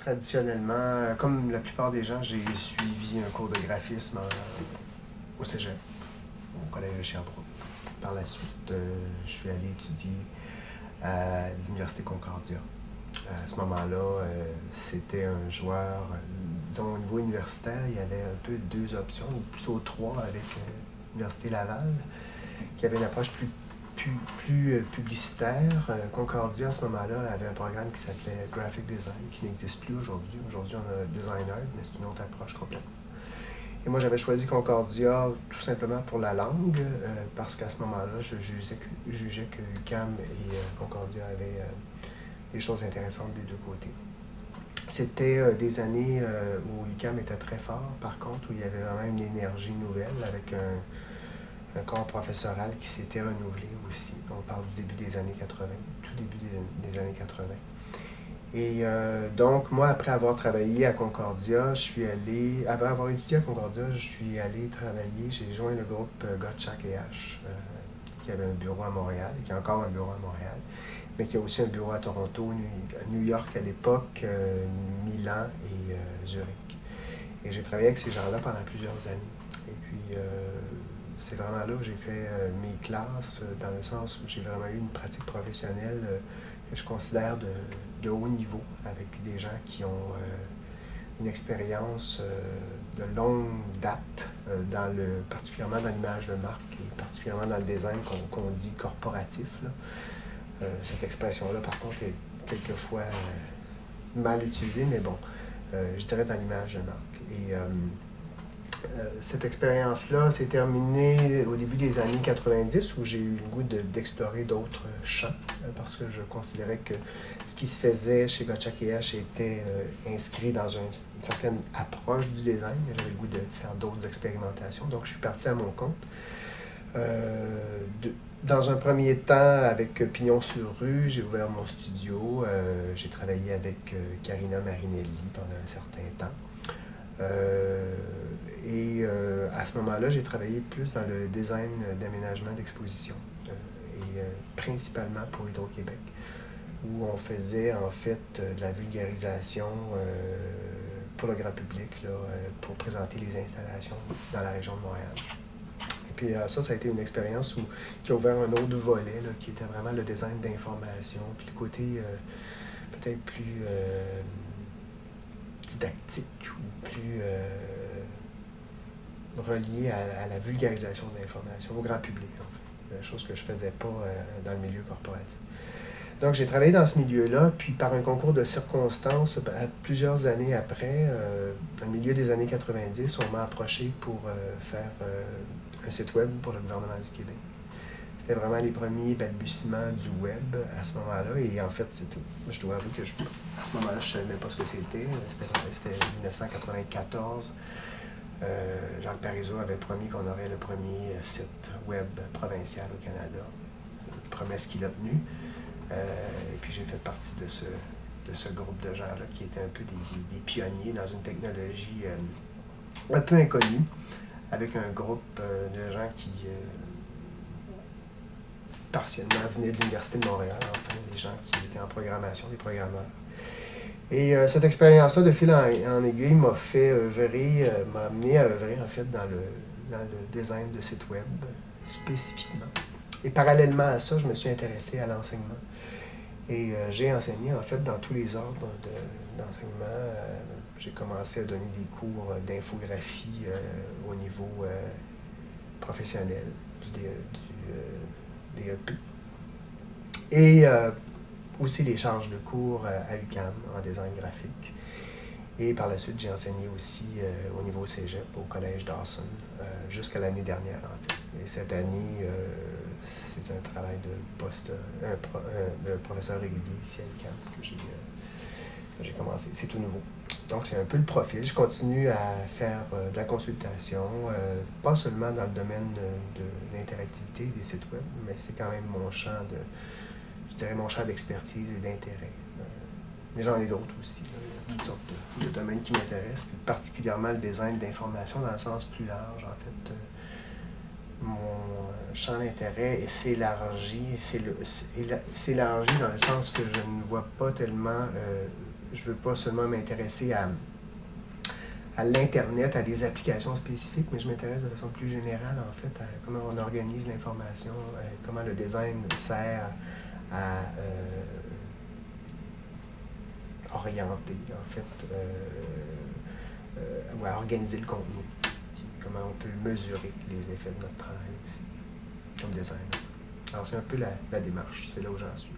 Traditionnellement, comme la plupart des gens, j'ai suivi un cours de graphisme au cégep, au collège de Sherbrooke. Par la suite, je suis allé étudier à l'Université Concordia. À ce moment-là, c'était un joueur, disons au niveau universitaire, il y avait un peu deux options, ou plutôt trois avec l'Université Laval, qui avait une approche plus publicitaire. Concordia, à ce moment-là, avait un programme qui s'appelait Graphic Design, qui n'existe plus aujourd'hui. Aujourd'hui, on a Designer, mais c'est une autre approche complètement. Et moi, j'avais choisi Concordia tout simplement pour la langue, parce qu'à ce moment-là, je jugeais que UQAM et Concordia avaient des choses intéressantes des deux côtés. C'était des années où UQAM était très fort, par contre, où il y avait vraiment une énergie nouvelle avec un corps professoral qui s'était renouvelé aussi. On parle du début des années 80, tout début des années 80. Et donc, moi, après avoir travaillé à Concordia, après avoir étudié à Concordia, je suis allé travailler, j'ai joint le groupe Gottschalk et H, qui avait un bureau à Montréal, et qui a encore un bureau à Montréal, mais qui a aussi un bureau à Toronto, New York à l'époque, Milan et Zurich. Et j'ai travaillé avec ces gens-là pendant plusieurs années. Et puis, c'est vraiment là où j'ai fait mes classes, dans le sens où j'ai vraiment eu une pratique professionnelle que je considère de haut niveau, avec des gens qui ont une expérience de longue date, particulièrement dans l'image de marque et particulièrement dans le design qu'on dit corporatif. Cette expression-là, par contre, est quelquefois mal utilisée, mais bon, je dirais dans l'image de marque. Et cette expérience-là s'est terminée au début des années 90, où j'ai eu le goût d'explorer d'autres champs, parce que je considérais que ce qui se faisait chez Gottschalk et H était inscrit dans une certaine approche du design, mais j'avais le goût de faire d'autres expérimentations. Donc, je suis parti à mon compte. Dans un premier temps, avec Pignon sur rue, j'ai ouvert mon studio. J'ai travaillé avec Karina Marinelli pendant un certain temps. Et à ce moment-là, j'ai travaillé plus dans le design d'aménagement d'exposition, et principalement pour Hydro-Québec, où on faisait en fait de la vulgarisation pour le grand public, là, pour présenter les installations dans la région de Montréal. Et puis ça a été une expérience qui a ouvert un autre volet, là, qui était vraiment le design d'information, puis le côté peut-être plus didactique ou plus relié à la vulgarisation de l'information au grand public, en fait. Chose que je ne faisais pas dans le milieu corporatif. Donc, j'ai travaillé dans ce milieu-là, puis par un concours de circonstances, plusieurs années après, dans le milieu des années 90, on m'a approché pour faire un site web pour le gouvernement du Québec. C'était vraiment les premiers balbutiements du web à ce moment-là, et en fait, je dois avouer que à ce moment-là, je ne savais même pas ce que c'était. C'était 1994. Jacques Parizeau avait promis qu'on aurait le premier site web provincial au Canada. Promesse qu'il a tenue. Et puis j'ai fait partie de ce groupe de gens-là qui étaient un peu des pionniers dans une technologie un peu inconnue, avec un groupe de gens qui partiellement venaient de l'Université de Montréal, enfin des gens qui étaient en programmation, des programmeurs. Et cette expérience-là, de fil en aiguille, m'a amené à œuvrer en fait dans le design de sites web spécifiquement. Et parallèlement à ça, je me suis intéressé à l'enseignement. Et j'ai enseigné en fait dans tous les ordres d'enseignement. J'ai commencé à donner des cours d'infographie au niveau professionnel du DEP. Et aussi les charges de cours à UQAM en design graphique. Et par la suite, j'ai enseigné aussi au niveau cégep, au collège Dawson, jusqu'à l'année dernière, en fait. Et cette année, c'est un travail de professeur régulier ici à l'UQAM que j'ai commencé. C'est tout nouveau. Donc, c'est un peu le profil. Je continue à faire de la consultation, pas seulement dans le domaine de l'interactivité des sites web, mais c'est quand même mon champ d'expertise et d'intérêt. Mais j'en ai d'autres aussi. Il y a toutes sortes de domaines qui m'intéressent, puis particulièrement le design d'information dans le sens plus large. En fait, mon champ d'intérêt s'élargit dans le sens que je ne vois pas tellement je veux pas seulement m'intéresser à l'Internet, à des applications spécifiques, mais je m'intéresse de façon plus générale, en fait, à comment on organise l'information, comment le design sert à orienter, en fait, ou à organiser le contenu, puis comment on peut mesurer les effets de notre travail aussi, comme designer. Alors, c'est un peu la démarche, c'est là où j'en suis.